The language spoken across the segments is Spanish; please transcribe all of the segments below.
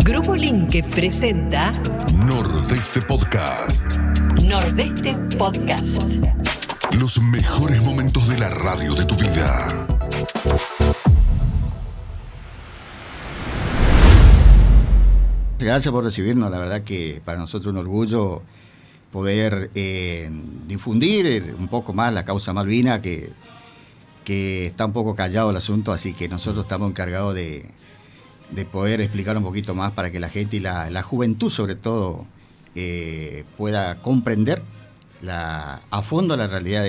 Grupo Linke presenta Nordeste Podcast. Nordeste Podcast. Los mejores momentos de la radio de tu vida. Gracias por recibirnos, la verdad que para nosotros es un orgullo poder difundir un poco más la causa Malvina, que está un poco callado el asunto, así que nosotros estamos encargados de poder explicar un poquito más para que la gente y la juventud sobre todo pueda comprender a fondo la realidad de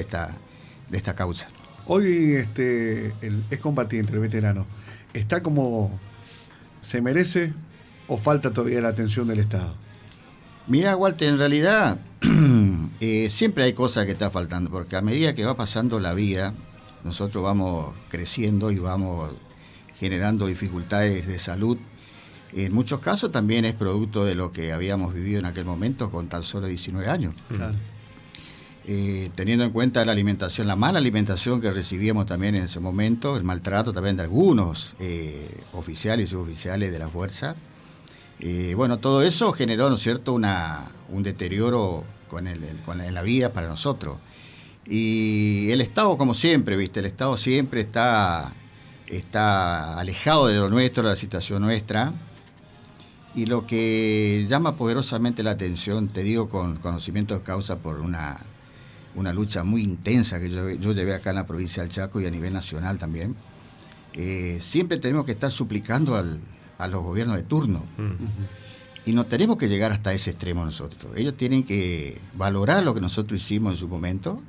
esta causa. Hoy el excombatiente, el veterano, ¿está como se merece o falta todavía la atención del Estado? Mira, Walter, en realidad siempre hay cosas que están faltando, porque a medida que va pasando la vida, nosotros vamos creciendo y vamos generando dificultades de salud. En muchos casos también es producto de lo que habíamos vivido en aquel momento con tan solo 19 años. Claro. Teniendo en cuenta la alimentación, la mala alimentación que recibíamos también en ese momento, el maltrato también de algunos oficiales y suboficiales de la fuerza. Bueno, todo eso generó, ¿no es cierto?, un deterioro en la vida para nosotros. Y el Estado, como siempre, ¿viste? El Estado siempre está alejado de lo nuestro, de la situación nuestra. Y lo que llama poderosamente la atención, te digo con conocimiento de causa por una lucha muy intensa que yo llevé acá en la provincia del Chaco y a nivel nacional también, siempre tenemos que estar suplicando a los gobiernos de turno. Y no tenemos que llegar hasta ese extremo nosotros. Ellos tienen que valorar lo que nosotros hicimos en su momento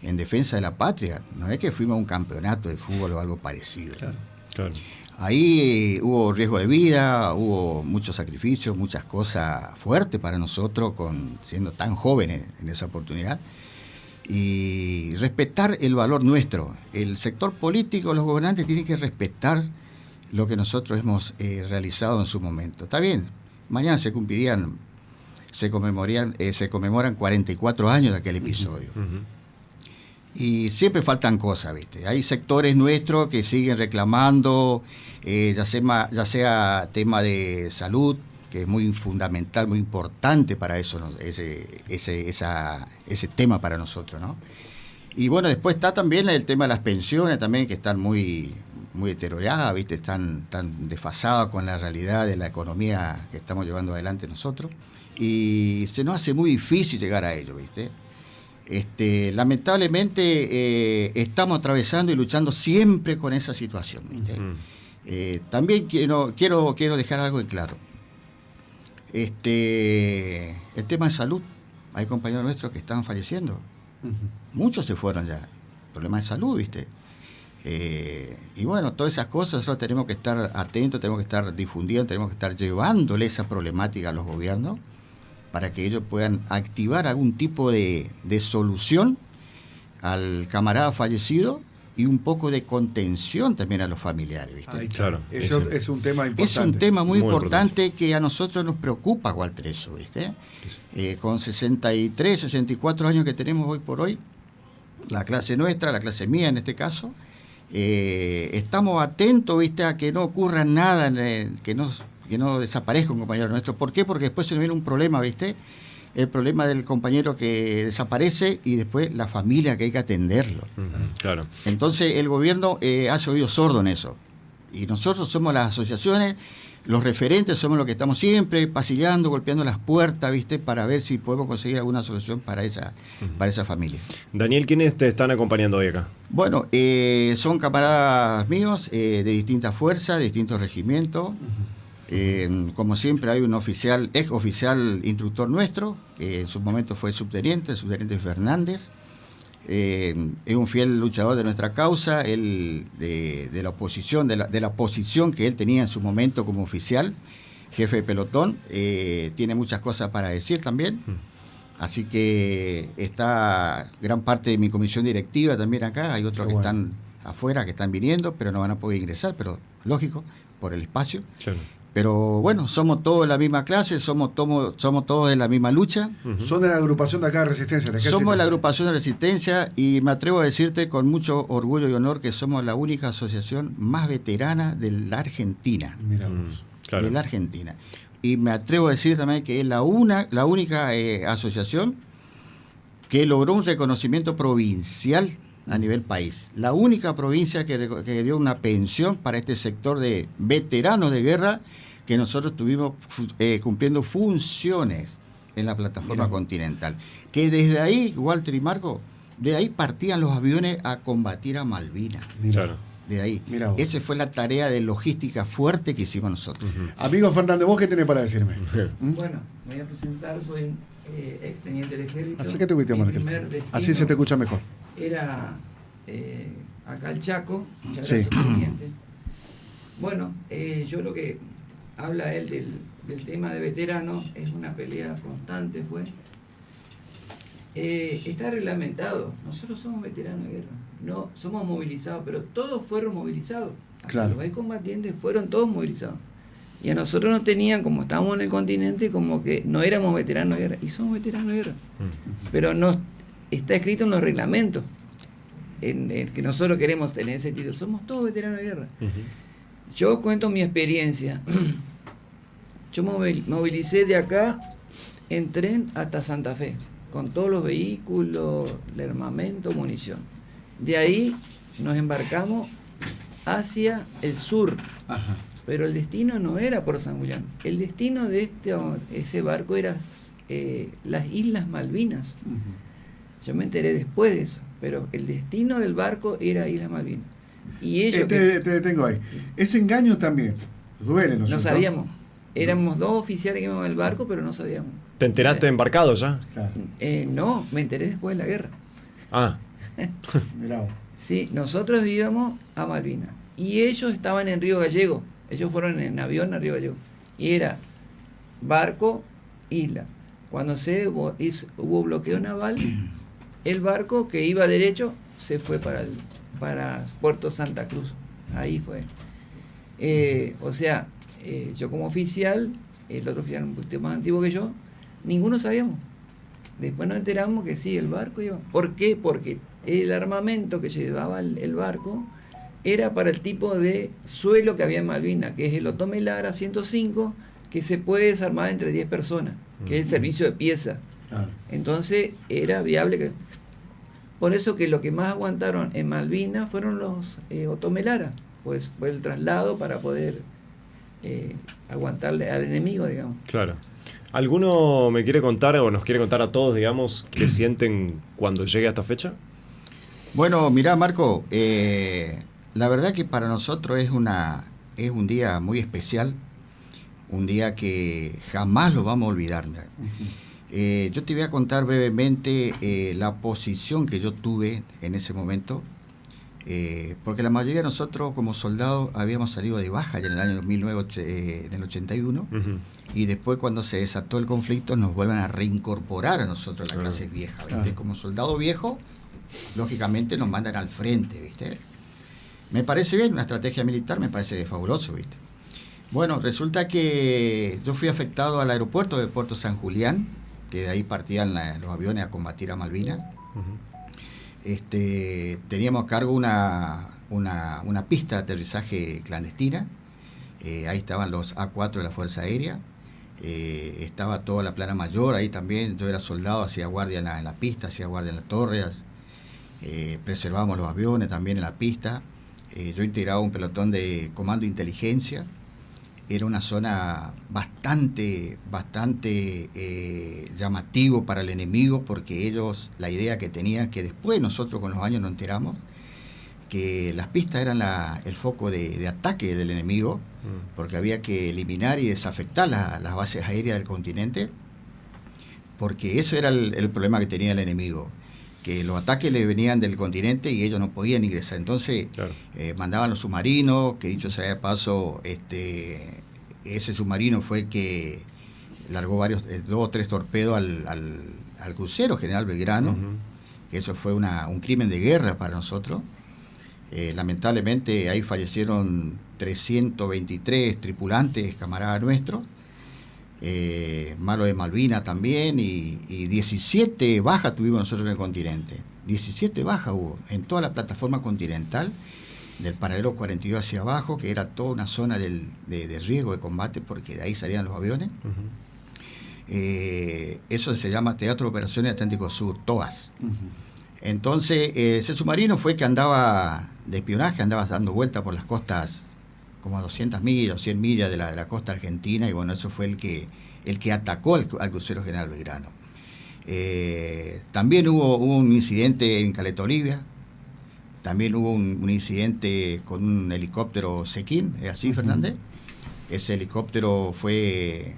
en defensa de la patria. No es que fuimos a un campeonato de fútbol o algo parecido. Claro. Ahí hubo riesgo de vida, hubo muchos sacrificios, muchas cosas fuertes para nosotros siendo tan jóvenes en esa oportunidad. Y respetar el valor nuestro. El sector político, los gobernantes tienen que respetar lo que nosotros hemos realizado en su momento. Está bien, mañana se conmemoran 44 años de aquel episodio. Y siempre faltan cosas, ¿viste? Hay sectores nuestros que siguen reclamando, ya sea tema de salud, que es muy fundamental, muy importante para eso, ¿no? ese tema para nosotros, ¿no? Y bueno, después está también el tema de las pensiones también, que están muy deterioradas, ¿viste? Están desfasadas con la realidad de la economía que estamos llevando adelante nosotros. Y se nos hace muy difícil llegar a ello, ¿viste? Lamentablemente estamos atravesando y luchando siempre con esa situación, ¿viste? También quiero dejar algo en claro. El tema de salud, hay compañeros nuestros que están falleciendo. Muchos se fueron ya. Problema de salud, ¿viste? Y bueno, todas esas cosas nosotros tenemos que estar atentos, tenemos que estar difundiendo, tenemos que estar llevándole esa problemática a los gobiernos para que ellos puedan activar algún tipo de solución al camarada fallecido y un poco de contención también a los familiares, ¿viste? Ay, claro. Eso es un tema importante. Es un tema muy importante que a nosotros nos preocupa, Walter, eso, ¿viste? Con 63, 64 años que tenemos hoy por hoy, la clase nuestra, la clase mía en este caso, estamos atentos, ¿viste?, a que no ocurra nada, que no desaparezca un compañero nuestro. ¿Por qué? Porque después se nos viene un problema, ¿viste? El problema del compañero que desaparece y después la familia que hay que atenderlo. Claro. Entonces el gobierno hace oído sordo en eso. Y nosotros somos las asociaciones, los referentes, somos los que estamos siempre pasillando, golpeando las puertas, ¿viste?, para ver si podemos conseguir alguna solución para esa familia. Daniel, ¿quiénes te están acompañando hoy acá? Bueno, son camaradas míos de distintas fuerzas, de distintos regimientos. Como siempre hay un ex oficial instructor nuestro, que en su momento fue el subteniente Fernández. Es un fiel luchador de nuestra causa, él de la oposición, de la posición que él tenía en su momento como oficial, jefe de pelotón. Tiene muchas cosas para decir también. Así que está gran parte de mi comisión directiva también acá. Hay otros que están afuera, que están viniendo, pero no van a poder ingresar, pero lógico, por el espacio. Claro. Pero bueno, somos todos de la misma clase, somos todos de la misma lucha. Son de la agrupación de acá de Resistencia. Somos de la agrupación de Resistencia y me atrevo a decirte con mucho orgullo y honor que somos la única asociación más veterana de la Argentina. Mirá vos. Claro. de la Argentina. Y me atrevo a decir también que es la única asociación que logró un reconocimiento provincial a nivel país. La única provincia que dio una pensión para este sector de veteranos de guerra, que nosotros estuvimos cumpliendo funciones en la plataforma continental. Que desde ahí, Walter y Marco, de ahí partían los aviones a combatir a Malvinas. Claro. De ahí. Mirá vos. Esa fue la tarea de logística fuerte que hicimos nosotros. Amigo Fernández, ¿vos qué tenés para decirme? Bueno, me voy a presentar, soy ex teniente del ejército. Acércate un poquito Mi más, primer Raquel. destino Así se te escucha mejor. Era acá el Chaco, muchas Sí. gracias, teniente. Bueno, yo lo que habla él del tema de veteranos, es una pelea constante, fue. Está reglamentado, nosotros somos veteranos de guerra, no somos movilizados, pero todos fueron movilizados. Hasta Claro. los excombatientes fueron todos movilizados. Y a nosotros nos tenían, como estábamos en el continente, como que no éramos veteranos de guerra, y somos veteranos de guerra. Pero no está escrito en los reglamentos, en el que nosotros queremos tener ese título, somos todos veteranos de guerra. Yo cuento mi experiencia. Yo movilicé de acá en tren hasta Santa Fe, con todos los vehículos, el armamento, munición. De ahí nos embarcamos hacia el sur, Ajá. pero el destino no era por San Julián. El destino de ese barco era las Islas Malvinas. Yo me enteré después de eso, pero el destino del barco era Islas Malvinas. Y ellos Te detengo ahí. Ese engaño también duele, ¿no es no cierto? sabíamos. Éramos dos oficiales que íbamos en el barco, pero no sabíamos. ¿Te enteraste embarcado ya? Claro. No, me enteré después de la guerra. Ah, Mirá vos. Sí, nosotros íbamos a Malvinas y ellos estaban en Río Gallego. Ellos fueron en avión a Río Gallego. Y era barco, isla. Cuando hubo bloqueo naval, el barco que iba derecho se fue para Puerto Santa Cruz. Ahí fue. O sea, yo como oficial, el otro oficial un poquito más antiguo que yo, ninguno sabíamos. Después nos enteramos que sí, el barco iba. ¿Por qué? Porque el armamento que llevaba el barco era para el tipo de suelo que había en Malvinas, que es el Otome Lara 105, que se puede desarmar entre 10 personas, que es el servicio de pieza. Claro. Entonces era viable. Por eso que lo que más aguantaron en Malvinas fueron los Otome Lara, pues fue el traslado para poder aguantarle al enemigo, digamos. claro. ¿Alguno me quiere contar o nos quiere contar a todos, digamos, qué sienten cuando llegue a esta fecha? Bueno, mirá, Marco, la verdad que para nosotros es un día muy especial, un día que jamás lo vamos a olvidar. Yo te voy a contar brevemente la posición que yo tuve en ese momento, porque la mayoría de nosotros como soldados habíamos salido de baja ya en el año 2009, en el 81, y después cuando se desató el conflicto nos vuelven a reincorporar a nosotros la clase vieja, ¿viste? Como soldado viejo, lógicamente nos mandan al frente, ¿viste? Me parece bien, una estrategia militar me parece fabuloso, ¿viste? Bueno, resulta que yo fui afectado al aeropuerto de Puerto San Julián, que de ahí partían los aviones a combatir a Malvinas. Teníamos a cargo una pista de aterrizaje clandestina. Ahí estaban los A4 de la Fuerza Aérea. Estaba toda la plana mayor ahí también. Yo era soldado, hacía guardia en la pista, hacía guardia en las torres. Preservábamos los aviones también en la pista. Yo integraba un pelotón de comando de inteligencia. Era una zona bastante llamativo para el enemigo, porque ellos, la idea que tenían, que después nosotros con los años nos enteramos, que las pistas eran el foco de ataque del enemigo, porque había que eliminar y desafectar las bases aéreas del continente, porque eso era el problema que tenía el enemigo, que los ataques le venían del continente y ellos no podían ingresar. Entonces Claro. mandaban los submarinos, que dicho sea de paso, ese submarino fue el que largó 2 o 3 torpedos al crucero General Belgrano, que eso fue un crimen de guerra para nosotros. Lamentablemente ahí fallecieron 323 tripulantes, camaradas nuestros, malo de Malvina también, y 17 bajas tuvimos nosotros en el continente. 17 bajas hubo en toda la plataforma continental, del paralelo 42 hacia abajo, que era toda una zona de riesgo de combate, porque de ahí salían los aviones. Eso se llama Teatro de Operaciones Atlántico Sur, TOAS. Entonces, ese submarino fue que andaba de espionaje, andaba dando vueltas por las costas, como a 200 millas o 100 millas de la costa argentina, y bueno, eso fue el que atacó al crucero General Belgrano. También hubo un incidente en Caleta Olivia, también hubo un incidente con un helicóptero Sequín, ¿es así, Fernández? Ese helicóptero fue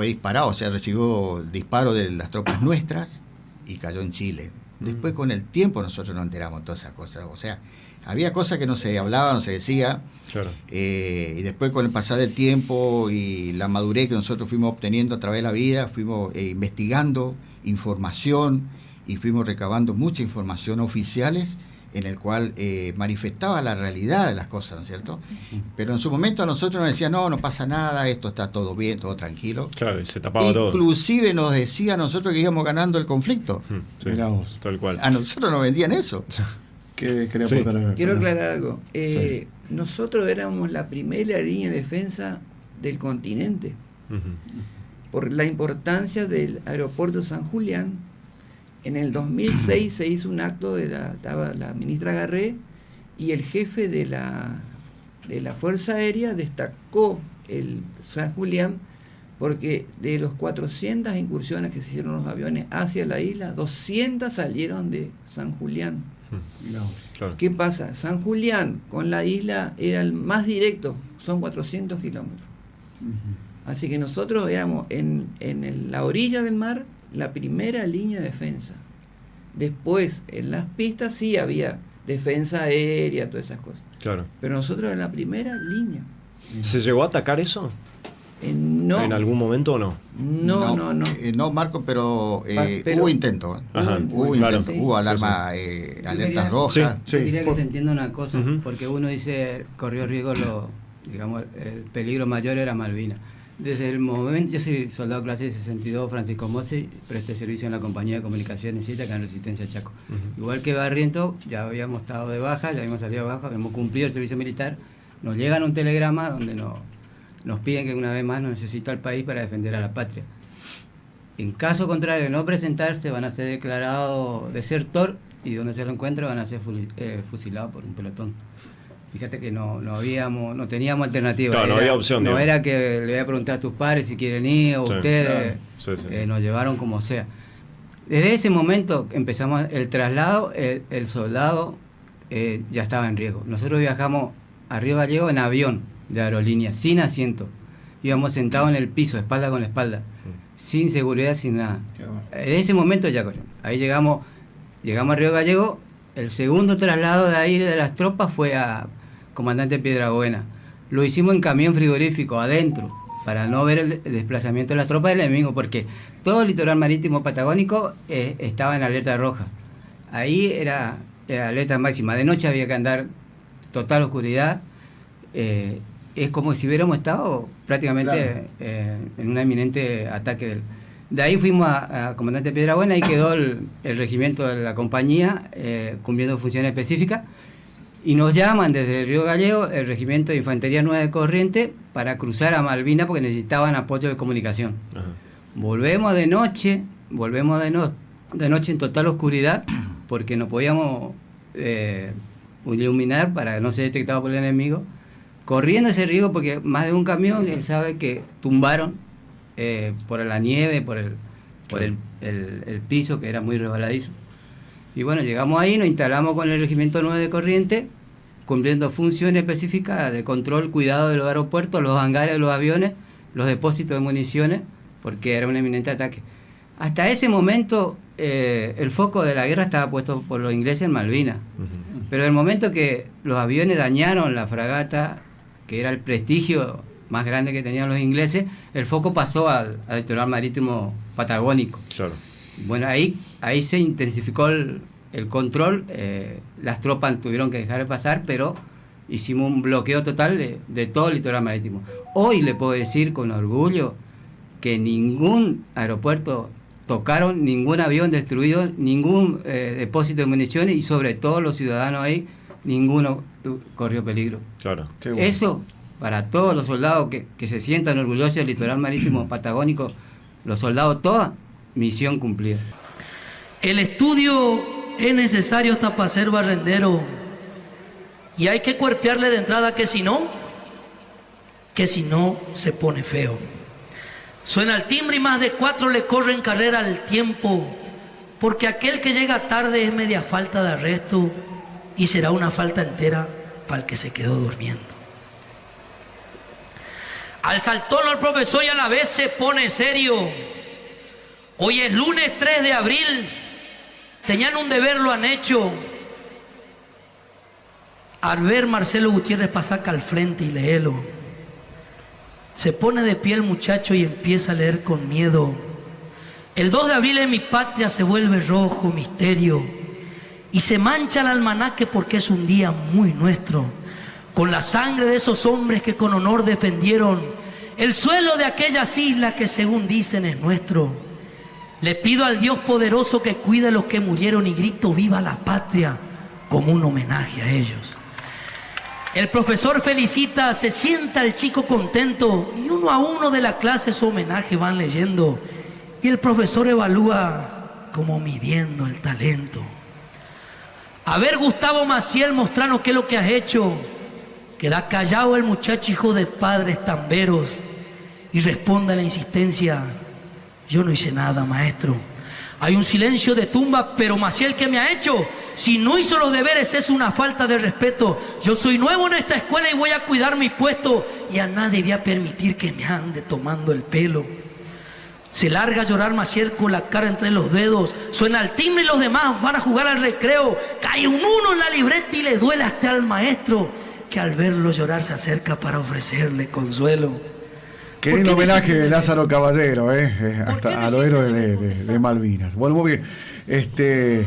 disparado, o sea, recibió disparo de las tropas nuestras y cayó en Chile. Después, con el tiempo, nosotros nos enteramos de todas esas cosas. O sea, había cosas que no se hablaba, no se decía. Claro. Y después, con el pasar del tiempo y la madurez que nosotros fuimos obteniendo a través de la vida, fuimos investigando información y fuimos recabando mucha información oficiales en el cual manifestaba la realidad de las cosas, ¿no es cierto? Pero en su momento a nosotros nos decían, no pasa nada, esto está todo bien, todo tranquilo. Claro, y se tapaba todo. Inclusive nos decía a nosotros que íbamos ganando el conflicto. Sí, Mirá vos. tal cual. A nosotros nos vendían eso. ¿Qué quería Sí. aportar? Quiero Fernando? aclarar algo. Nosotros éramos la primera línea de defensa del continente por la importancia del aeropuerto de San Julián. En el 2006 se hizo un acto estaba la ministra Garré, y el jefe de la Fuerza Aérea destacó el San Julián, porque de los 400 incursiones que se hicieron los aviones hacia la isla, 200 salieron de San Julián. Mirá vos. Claro. ¿Qué pasa? San Julián con la isla era el más directo, son 400 kilómetros. Así que nosotros éramos en la orilla del mar la primera línea de defensa. Después, en las pistas sí había defensa aérea, todas esas cosas. Claro. Pero nosotros en la primera línea. ¿Se llegó a atacar eso? No. ¿En algún momento o no? No. No, Marco, pero Pero- hubo intento. Ajá, Hubo claro. intento, hubo Sí, alarma, Yo alertas quería- rojas. Sí. Yo quería que por- se entienda una cosa, Ujú. porque uno dice corrió riesgo, digamos, el peligro mayor era Malvinas. Desde el momento, yo soy soldado clase 62, Francisco Mose, presté servicio en la compañía de comunicaciones CITA, acá en Resistencia Chaco. Igual que Barriento, ya habíamos estado de baja, ya habíamos salido de baja, habíamos cumplido el servicio militar, nos llegan un telegrama donde nos piden que una vez más nos necesita el país para defender a la patria. En caso contrario de no presentarse, van a ser declarados desertor, y donde se lo encuentre van a ser fusilados por un pelotón. Fíjate que no teníamos alternativa. Claro, no había opción, No digamos. era que le voy a preguntar a tus padres si quieren ir, o Sí, ustedes. claro. Sí. Nos llevaron como sea. Desde ese momento empezamos el traslado, el soldado ya estaba en riesgo. Nosotros viajamos a Río Gallego en avión de aerolínea, sin asiento. Íbamos sentados en el piso, espalda con espalda, sin seguridad, sin nada. Qué bueno. En ese momento ya corrimos. Ahí llegamos a Río Gallego. El segundo traslado de ahí de las tropas fue a Comandante Piedrabuena. Lo hicimos en camión frigorífico, adentro, para no ver el desplazamiento de las tropas del enemigo, porque todo el litoral marítimo patagónico estaba en alerta roja. Ahí era alerta máxima. De noche había que andar total oscuridad. Es como si hubiéramos estado prácticamente en un inminente ataque de ahí fuimos a Comandante Piedrabuena, y quedó el regimiento de la compañía cumpliendo funciones específicas, y nos llaman desde Río Gallego el regimiento de Infantería 9 de Corriente para cruzar a Malvinas porque necesitaban apoyo de comunicación. Ajá. Volvemos de noche en total oscuridad, porque no podíamos iluminar para no ser detectados por el enemigo, corriendo ese riesgo porque más de un camión, él sabe que tumbaron por la nieve, por el piso, que era muy resbaladizo. Y bueno, llegamos ahí, nos instalamos con el regimiento 9 de Corriente, cumpliendo funciones específicas de control, cuidado de los aeropuertos, los hangares de los aviones, los depósitos de municiones, porque era un eminente ataque. Hasta ese momento el foco de la guerra estaba puesto por los ingleses en Malvinas. Pero en el momento que los aviones dañaron la fragata, que era el prestigio más grande que tenían los ingleses, el foco pasó al litoral marítimo patagónico. Claro. Bueno, ahí se intensificó el control, las tropas tuvieron que dejar de pasar, pero hicimos un bloqueo total de todo el litoral marítimo. Hoy le puedo decir con orgullo que ningún aeropuerto tocaron, ningún avión destruido, ningún depósito de municiones, y sobre todo los ciudadanos ahí ninguno corrió peligro. Claro. Qué bueno. Eso, para todos los soldados que se sientan orgullosos del litoral marítimo patagónico, los soldados, toda misión cumplida. El estudio es necesario hasta para ser barrendero. Y hay que cuerpearle de entrada que si no se pone feo. Suena el timbre y más de 4 le corren carrera al tiempo, porque aquel que llega tarde es media falta de arresto y será una falta entera para el que se quedó durmiendo. Al saltón el profesor y a la vez se pone serio. Hoy es lunes 3 de abril, tenían un deber, lo han hecho. Al ver Marcelo Gutiérrez pasaca al frente y léelo, se pone de pie el muchacho y empieza a leer con miedo. El 2 de abril en mi patria se vuelve rojo misterio y se mancha el almanaque porque es un día muy nuestro, con la sangre de esos hombres que con honor defendieron el suelo de aquellas islas que según dicen es nuestro. Le pido al Dios poderoso que cuide a los que murieron y grito viva la patria como un homenaje a ellos. El profesor felicita, se sienta el chico contento y uno a uno de la clase su homenaje van leyendo y el profesor evalúa como midiendo el talento. A ver, Gustavo Maciel, mostranos qué es lo que has hecho. Queda callado el muchacho hijo de padres tamberos y responde a la insistencia: yo no hice nada, maestro. Hay un silencio de tumba, pero Maciel, ¿qué me ha hecho? Si no hizo los deberes es una falta de respeto. Yo soy nuevo en esta escuela y voy a cuidar mi puesto y a nadie voy a permitir que me ande tomando el pelo. Se larga a llorar Maciel con la cara entre los dedos. Suena el timbre y los demás van a jugar al recreo. Cae un 1 en la libreta y le duele hasta al maestro, que al verlo llorar se acerca para ofrecerle consuelo. Qué lindo homenaje de Lázaro Caballero, hasta a los héroes de Malvinas. Bueno, muy bien.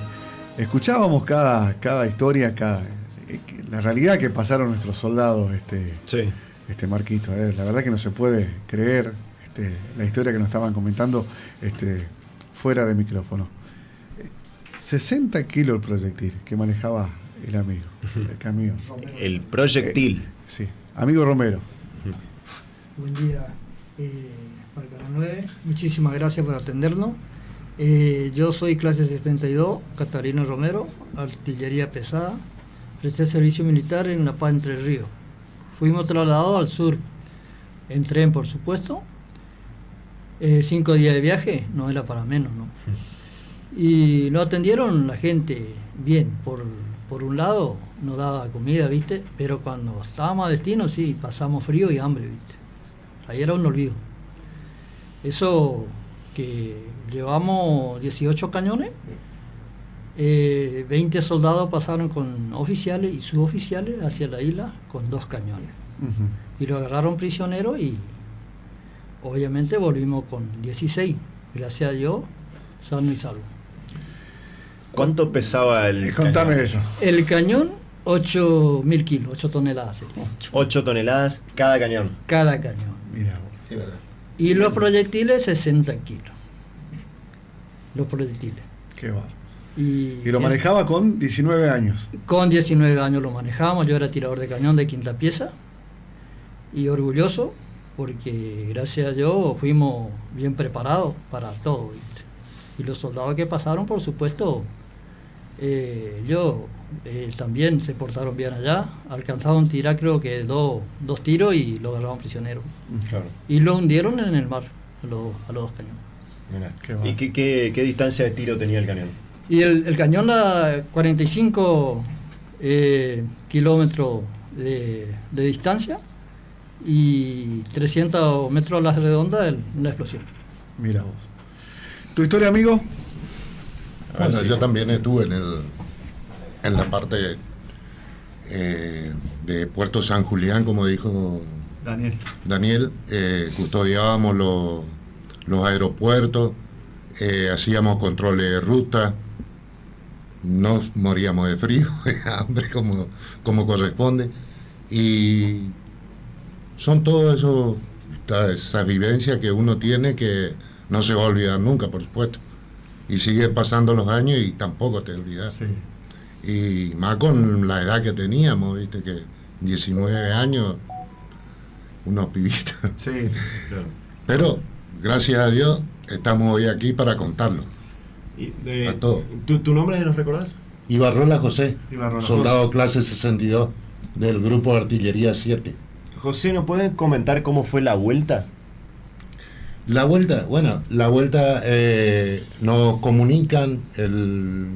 Escuchábamos cada historia, la realidad que pasaron nuestros soldados, Sí. Marquito. La verdad que no se puede creer la historia que nos estaban comentando fuera de micrófono. 60 kilos el proyectil que manejaba el amigo, el camión. El proyectil. Sí, amigo Romero. Buen día para Canal 9, muchísimas gracias por atendernos. Yo soy clase 72, Catarino Romero, artillería pesada, presté servicio militar en La Paz, Entre Ríos. Fuimos trasladados al sur, en tren por supuesto, 5 días de viaje, no era para menos, ¿no? Y nos atendieron la gente bien, por un lado nos daba comida, ¿viste? Pero cuando estábamos a destino, sí, pasamos frío y hambre, ¿viste? Ahí era un olvido. Eso que llevamos 18 cañones, 20 soldados pasaron con oficiales y suboficiales hacia la isla con 2 cañones. Uh-huh. Y lo agarraron prisionero y obviamente volvimos con 16. Gracias a Dios, sano y salvo. ¿Cuánto pesaba el Contame cañón? eso. El cañón, 8.000 kilos, 8 toneladas. 8 toneladas cada cañón. Cada cañón. Mira vos. Sí, verdad. Y los proyectiles, 60 kilos. Los proyectiles. Qué va. Y lo manejaba con 19 años. Con 19 años lo manejábamos. Yo era tirador de cañón de quinta pieza. Y orgulloso, porque gracias a Dios fuimos bien preparados para todo, ¿viste? Y los soldados que pasaron, por supuesto, también se portaron bien allá. Alcanzaron a tirar, creo que dos tiros y lo agarraron prisionero. Claro. Y lo hundieron en el mar, a los 2 cañones. Mirá. Qué va. ¿Y qué distancia de tiro tenía el cañón? Y el cañón a 45 kilómetros de distancia y 300 metros a la redonda una explosión. Mira vos. ¿Tu historia, amigo? Bueno, sí. yo también estuve en la parte de Puerto San Julián, como dijo Daniel, custodiábamos los aeropuertos, hacíamos controles de ruta, no moríamos de frío, de hambre como corresponde, y son todo eso, esa vivencia que uno tiene que no se va a olvidar nunca, por supuesto, y siguen pasando los años y tampoco te olvidas. Sí. Y más con la edad que teníamos, viste, que 19 años, unos pibitos. Sí, Claro. Pero, gracias a Dios, estamos hoy aquí para contarlo. A todos. ¿Tu nombre nos recordás? Ibarrola José, Ibarrola soldado José. clase 62 del grupo de artillería 7. José, ¿nos puede comentar cómo fue la vuelta? La vuelta, bueno, nos comunican el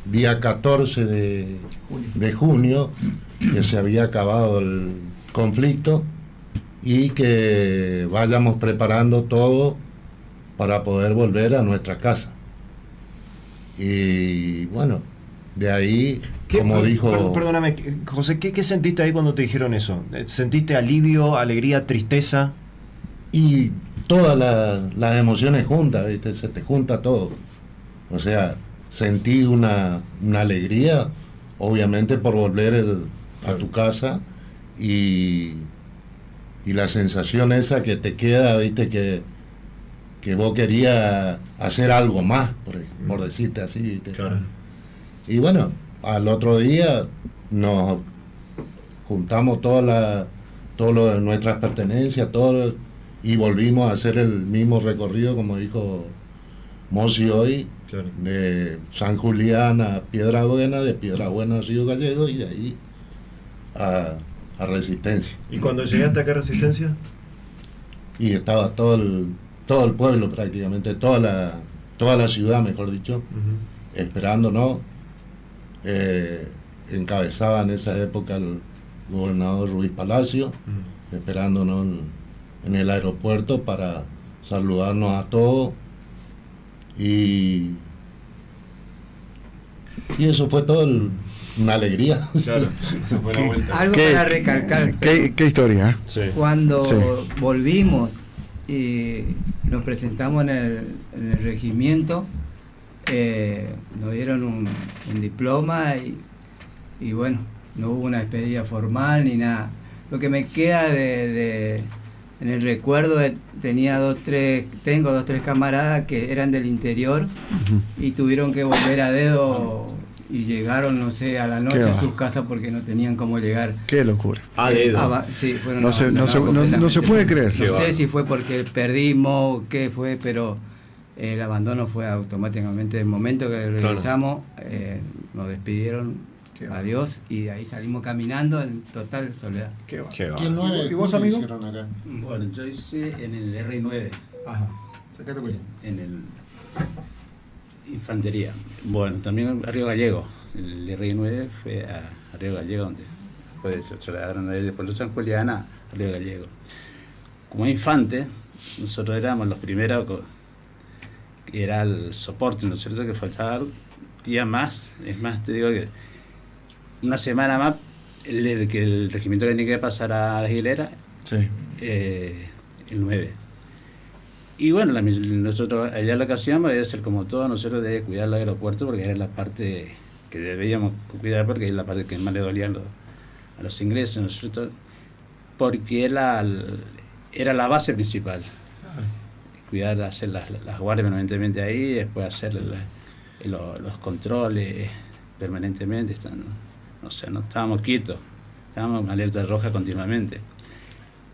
día 14 de junio que se había acabado el conflicto y que vayamos preparando todo para poder volver a nuestra casa. Y bueno, de ahí, como dijo... Perdóname, José, ¿qué sentiste ahí cuando te dijeron eso? ¿Sentiste alivio, alegría, tristeza? Y todas las emociones juntas, ¿viste? Se te junta todo. O sea, sentí una alegría, obviamente por volver a tu casa, y la sensación esa que te queda, ¿viste? Que vos querías hacer algo más, por decirte así, ¿viste? Claro. Y bueno, al otro día nos juntamos todas nuestras pertenencias, y volvimos a hacer el mismo recorrido, como dijo Mosi hoy, Claro. de San Julián a Piedra Buena, de Piedra Buena a Río Gallego, y de ahí a Resistencia. ¿Y cuando llegaste acá a Resistencia? Y estaba todo el pueblo prácticamente, toda la ciudad, mejor dicho, esperándonos. Encabezaba en esa época el gobernador Ruiz Palacio, esperándonos en el aeropuerto para saludarnos a todos, y eso fue todo una alegría. Claro, esa fue la vuelta. Algo para recalcar. ¿Qué historia? Sí. Cuando Sí. volvimos y nos presentamos en el regimiento, nos dieron un diploma y bueno, no hubo una despedida formal ni nada. Lo que me queda en el recuerdo, tengo 2, 3 camaradas que eran del interior y tuvieron que volver a dedo y llegaron, no sé, a la noche a sus casas porque no tenían cómo llegar. Qué locura. A dedo. Sí, fueron No se puede creer. No sé si fue porque perdimos, qué fue, pero el abandono fue automáticamente. El momento que regresamos, nos despidieron, adiós, y de ahí salimos caminando en total soledad. Qué va. Qué va. ¿Quién no es? ¿Y vos, ¿Cómo amigo? hicieron acá? Bueno, yo hice en el R9, Ajá. Sacate cuenta. en el Infantería. Bueno, también a Río Gallego. El R9 fue a Río Gallego, donde se trasladaron de Puerto San Julián a Río Gallego. Como infante, nosotros éramos los primeros, que era el soporte, ¿no es cierto? Que faltaba un día más. Es más, te digo que una semana más que el regimiento tenía que pasar a la Aguilera, Sí. el 9. Y bueno, nosotros allá lo que hacíamos era ser como todos nosotros, de cuidar el aeropuerto, porque era la parte que debíamos cuidar, porque es la parte que más le dolía a los ingleses, ¿no es cierto? Porque era la base principal. Cuidar, hacer las guardias permanentemente ahí, después hacer los controles permanentemente. No sé, no estábamos quietos, estábamos en alerta roja continuamente.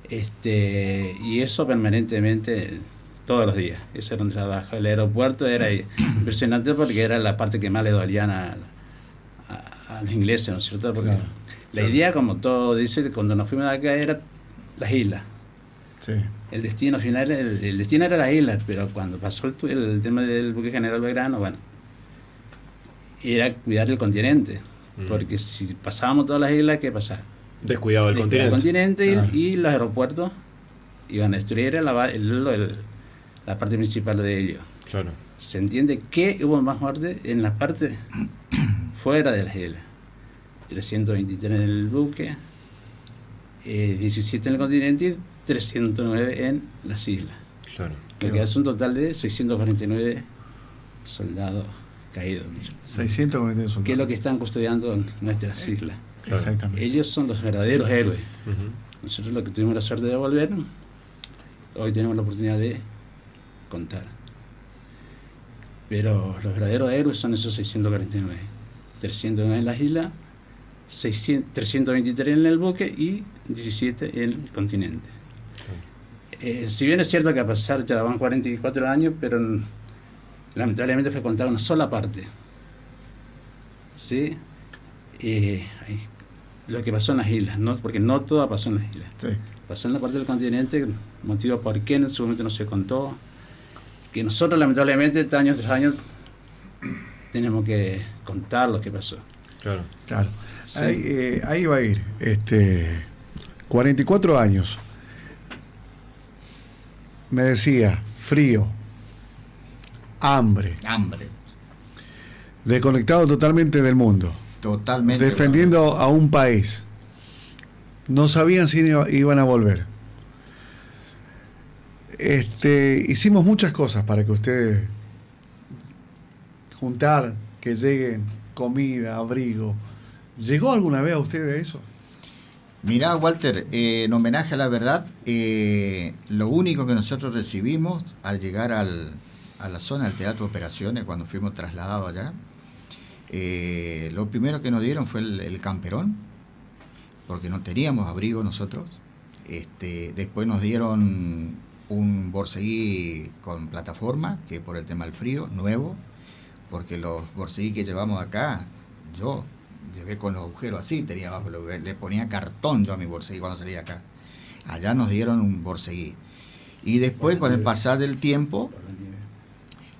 Y eso permanentemente, todos los días. Eso era un trabajo. El aeropuerto era impresionante porque era la parte que más le dolían a los ingleses, ¿no es cierto? Porque la idea, como todo dice, cuando nos fuimos de acá, era las islas. Sí. El destino final, el destino era las islas, pero cuando pasó el tema del buque General Belgrano, bueno, era cuidar el continente. Porque si pasábamos todas las islas, ¿qué pasaba? Descuidado el continente. Y los aeropuertos iban a destruir la parte principal de ellos. Claro. Se entiende que hubo más muertes en la parte fuera de las islas. 323 en el buque, 17 en el continente y 309 en las islas. Claro. Lo que hace un total de 649 soldados caídos. 649 soldados. Que es lo que están custodiando en nuestras islas. Claro. Exactamente. Ellos son los verdaderos héroes. Nosotros, los que tuvimos la suerte de volver, hoy tenemos la oportunidad de contar. Pero los verdaderos héroes son esos 649. 309 en las islas, 323 en el buque y 17 en el continente. Si bien es cierto que a pasar ya van 44 años, pero lamentablemente fue contada una sola parte. ¿Sí? Lo que pasó en las islas, ¿no? Porque no todo pasó en las islas. Sí. Pasó en la parte del continente, motivo por qué en su momento no se contó, que nosotros lamentablemente año tras año tenemos que contar lo que pasó. Claro. Claro. Sí. Ahí va a ir. 44 años. Me decía, frío, hambre, desconectado totalmente del mundo, Totalmente. defendiendo a un país. No sabían si iban a volver. Hicimos muchas cosas para que ustedes juntar, que lleguen comida, abrigo. ¿Llegó alguna vez a ustedes eso? Mirá, Walter, en homenaje a la verdad, lo único que nosotros recibimos al llegar a la zona del Teatro Operaciones, cuando fuimos trasladados allá, lo primero que nos dieron fue el camperón, porque no teníamos abrigo nosotros. Después nos dieron un borseguí con plataforma, que por el tema del frío, nuevo, porque los borseguí que llevamos acá, yo llevé con los agujeros así, tenía abajo, le ponía cartón yo a mi borseguí cuando salía acá. Allá nos dieron un borseguí. Y después, con el pasar del tiempo,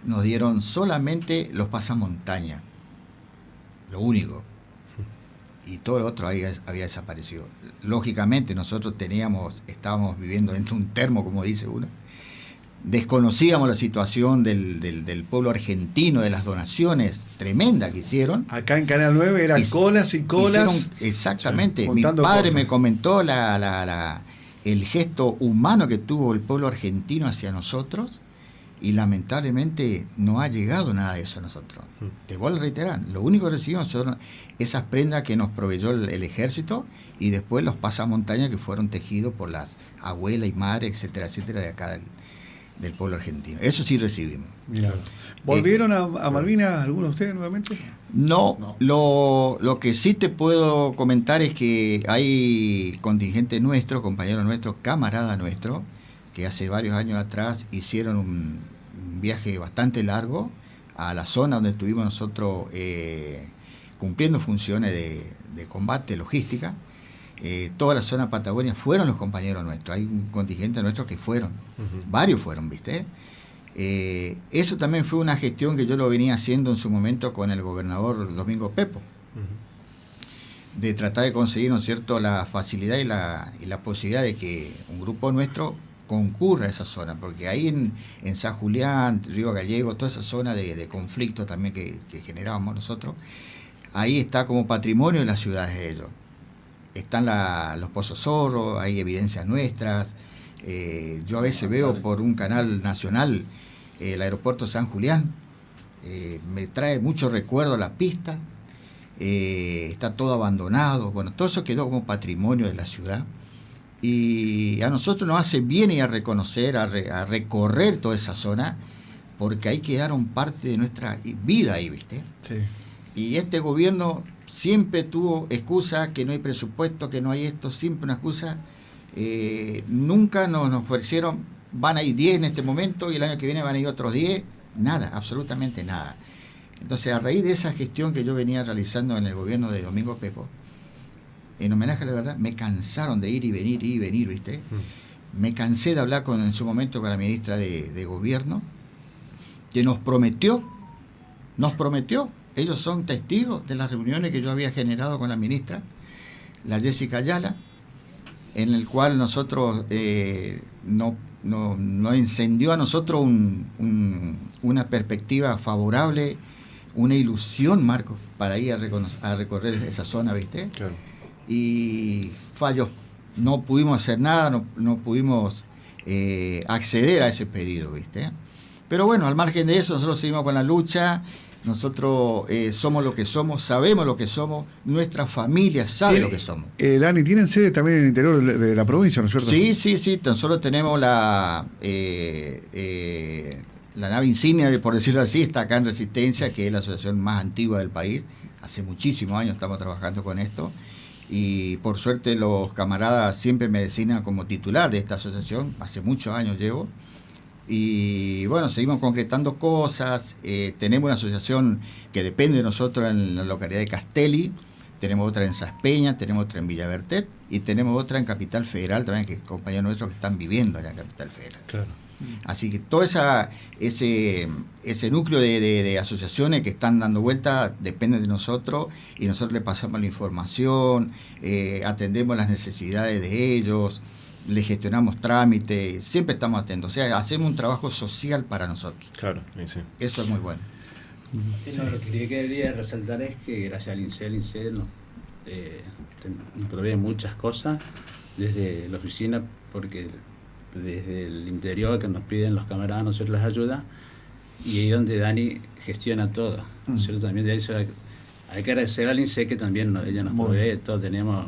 nos dieron solamente los pasamontañas, lo único. Y todo lo otro había desaparecido. Lógicamente nosotros estábamos viviendo dentro de un termo, como dice uno. Desconocíamos la situación del pueblo argentino, de las donaciones tremendas que hicieron. Acá en Canal 9 eran colas y colas. Exactamente. Sí, mi padre cosas. me comentó el gesto humano que tuvo el pueblo argentino hacia nosotros, y lamentablemente no ha llegado nada de eso a nosotros. Te vuelvo a reiterar, lo único que recibimos son esas prendas que nos proveyó el ejército, y después los pasamontañas que fueron tejidos por las abuelas y madres, etcétera, etcétera, de acá del pueblo argentino. Eso sí recibimos. Mirá. ¿Volvieron a Malvinas algunos de ustedes nuevamente? No. Lo que sí te puedo comentar es que hay contingentes nuestros, compañeros nuestros, camaradas nuestros, que hace varios años atrás hicieron un viaje bastante largo a la zona donde estuvimos nosotros cumpliendo funciones de combate, logística. Toda la zona Patagonia fueron los compañeros nuestros. Hay un contingente nuestro que fueron. Varios fueron, ¿viste? Eso también fue una gestión que yo lo venía haciendo en su momento con el gobernador Domingo Pepo. De tratar de conseguir, ¿no es cierto?, la facilidad y la posibilidad de que un grupo nuestro concurra a esa zona, porque ahí en San Julián, Río Gallego, toda esa zona de conflicto también que generábamos nosotros, ahí está como patrimonio de las ciudades de ellos. Están los Pozos Zorro, hay evidencias nuestras. Yo a veces veo por un canal nacional el aeropuerto San Julián, me trae mucho recuerdo la pista, está todo abandonado. Bueno, todo eso quedó como patrimonio de la ciudad, y a nosotros nos hace bien ir a reconocer, a recorrer toda esa zona, porque ahí quedaron parte de nuestra vida ahí, ¿viste? Sí. Y este gobierno siempre tuvo excusa, que no hay presupuesto, que no hay esto, siempre una excusa. Nunca nos ofrecieron, van a ir 10 en este momento y el año que viene van a ir otros 10, nada, absolutamente nada. Entonces, a raíz de esa gestión que yo venía realizando en el gobierno de Domingo Pepo, en homenaje a la verdad, me cansaron de ir y venir, ¿viste? Me cansé de hablar en su momento con la ministra de Gobierno, que nos prometió, ellos son testigos de las reuniones que yo había generado con la ministra, la Jessica Ayala, en el cual nosotros nos encendió a nosotros una perspectiva favorable, una ilusión, Marcos, para ir a recorrer esa zona, ¿viste? Claro. Y falló. No pudimos hacer nada, no pudimos acceder a ese pedido, ¿viste? Pero bueno, al margen de eso, nosotros seguimos con la lucha. Nosotros somos lo que somos, sabemos lo que somos, nuestra familia sabe lo que somos. Dani, ¿tienen sede también en el interior de la provincia, no es cierto? Sí, tan solo tenemos la nave insignia, por decirlo así, está acá en Resistencia, que es la asociación más antigua del país, hace muchísimos años estamos trabajando con esto, y por suerte los camaradas siempre me designan como titular de esta asociación, hace muchos años llevo, y bueno, seguimos concretando cosas. Tenemos una asociación que depende de nosotros en la localidad de Castelli, tenemos otra en Saspeña, tenemos otra en Villavertet, y tenemos otra en Capital Federal también, que compañeros nuestros que están viviendo allá en Capital Federal. Claro. Así que todo ese núcleo de asociaciones que están dando vuelta depende de nosotros, y nosotros le pasamos la información, atendemos las necesidades de ellos, le gestionamos trámites, siempre estamos atentos. O sea, hacemos un trabajo social para nosotros. Claro, sí. Eso es muy bueno. Lo que quería resaltar es que gracias al INSEE nos provee muchas cosas desde la oficina, porque desde el interior que nos piden los camaradas, nosotros les ayuda, y ahí donde Dani gestiona todo. Nosotros también de eso hay que agradecer al INSEE, que también ella nos provee todo. Tenemos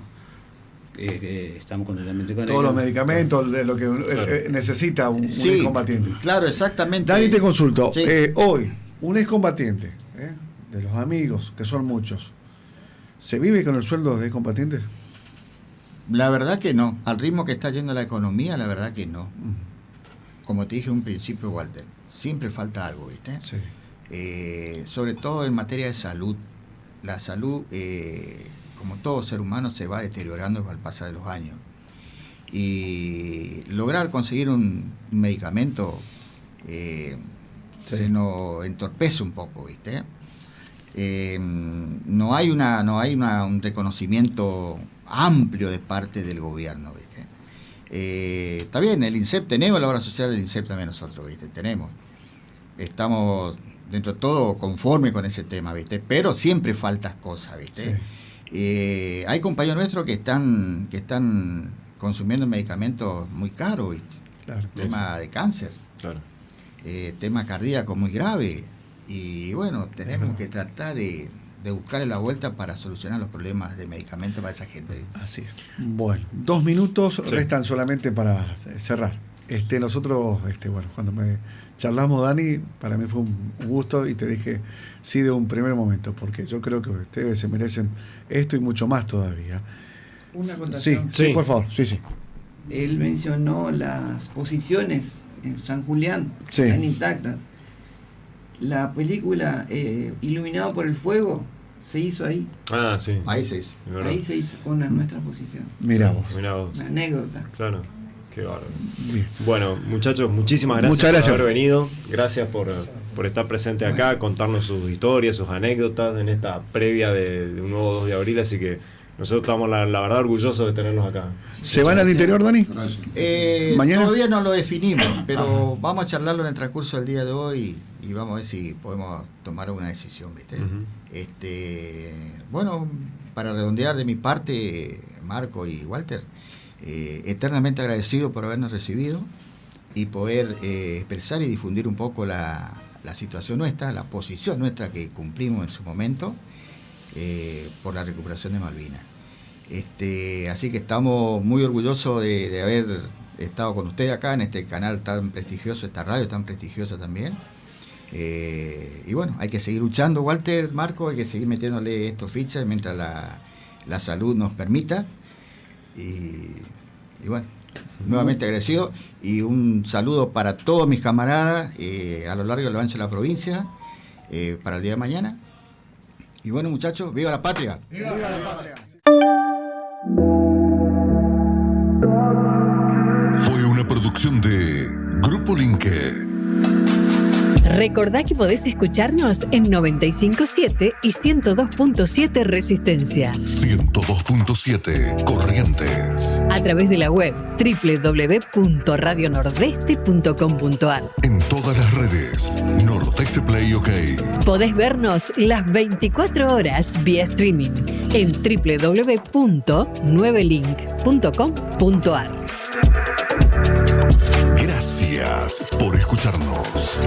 estamos completamente con todos los medicamentos, de lo que necesita un excombatiente. Claro, exactamente. Dani, te consulto. Sí. Hoy, un excombatiente, de los amigos, que son muchos, ¿se vive con el sueldo de excombatientes? La verdad que no. Al ritmo que está yendo la economía, la verdad que no. Como te dije en un principio, Walter, siempre falta algo, ¿viste? Sí. Sobre todo en materia de salud. La salud, como todo ser humano, se va deteriorando con el pasar de los años. Y lograr conseguir un medicamento se nos entorpece un poco, ¿viste? No hay un reconocimiento amplio de parte del gobierno, ¿viste? Está bien, el INSEP, tenemos la obra social del INSEP también nosotros, ¿viste? Estamos dentro de todo conforme con ese tema, ¿viste? Pero siempre faltan cosas, ¿viste? Sí. Hay compañeros nuestros que están consumiendo medicamentos muy caros, ¿viste? Claro, tema de cáncer, claro. Tema cardíaco muy grave, y bueno, tenemos que tratar de buscarle la vuelta para solucionar los problemas de medicamentos para esa gente. Así es. Bueno, 2 minutos restan solamente para cerrar. Nosotros, bueno, cuando me charlamos, Dani, para mí fue un gusto, y te dije sí de un primer momento, porque yo creo que ustedes se merecen esto y mucho más todavía. Una acotación. Sí, por favor, sí. Él mencionó las posiciones en San Julián, están intactas. La película Iluminado por el Fuego se hizo ahí. Ah, sí. Ahí se hizo. Ahí se hizo con nuestra posición. Mirá vos. Una anécdota. Claro. Qué bárbaro. Bueno, muchachos, muchísimas gracias por haber venido. Gracias por estar presente acá, contarnos sus historias, sus anécdotas en esta previa de un nuevo 2 de abril. Así que nosotros estamos, la verdad, orgullosos de tenerlos acá. ¿Se van al interior, Dani? ¿Mañana? Todavía no lo definimos, pero vamos a charlarlo en el transcurso del día de hoy, y vamos a ver si podemos tomar una decisión, ¿viste? Bueno, para redondear de mi parte, Marco y Walter, eternamente agradecido por habernos recibido y poder expresar y difundir un poco la situación nuestra, la posición nuestra que cumplimos en su momento por la recuperación de Malvinas. Así que estamos muy orgullosos de haber estado con ustedes acá en este canal tan prestigioso, esta radio tan prestigiosa también. Y bueno, hay que seguir luchando, Walter, Marco, hay que seguir metiéndole estos fichas mientras la salud nos permita. Y bueno, nuevamente agradecido, y un saludo para todos mis camaradas a lo largo y a lo ancho de la provincia para el día de mañana. Y bueno, muchachos, ¡viva la patria! ¡Viva la patria! Fue una producción de Grupo Linke. Recordá que podés escucharnos en 95.7 y 102.7 Resistencia. 102.7 Corrientes. A través de la web www.radionordeste.com.ar. En todas las redes, Nordeste Play OK. Podés vernos las 24 horas vía streaming en www.9link.com.ar. Gracias por escucharnos.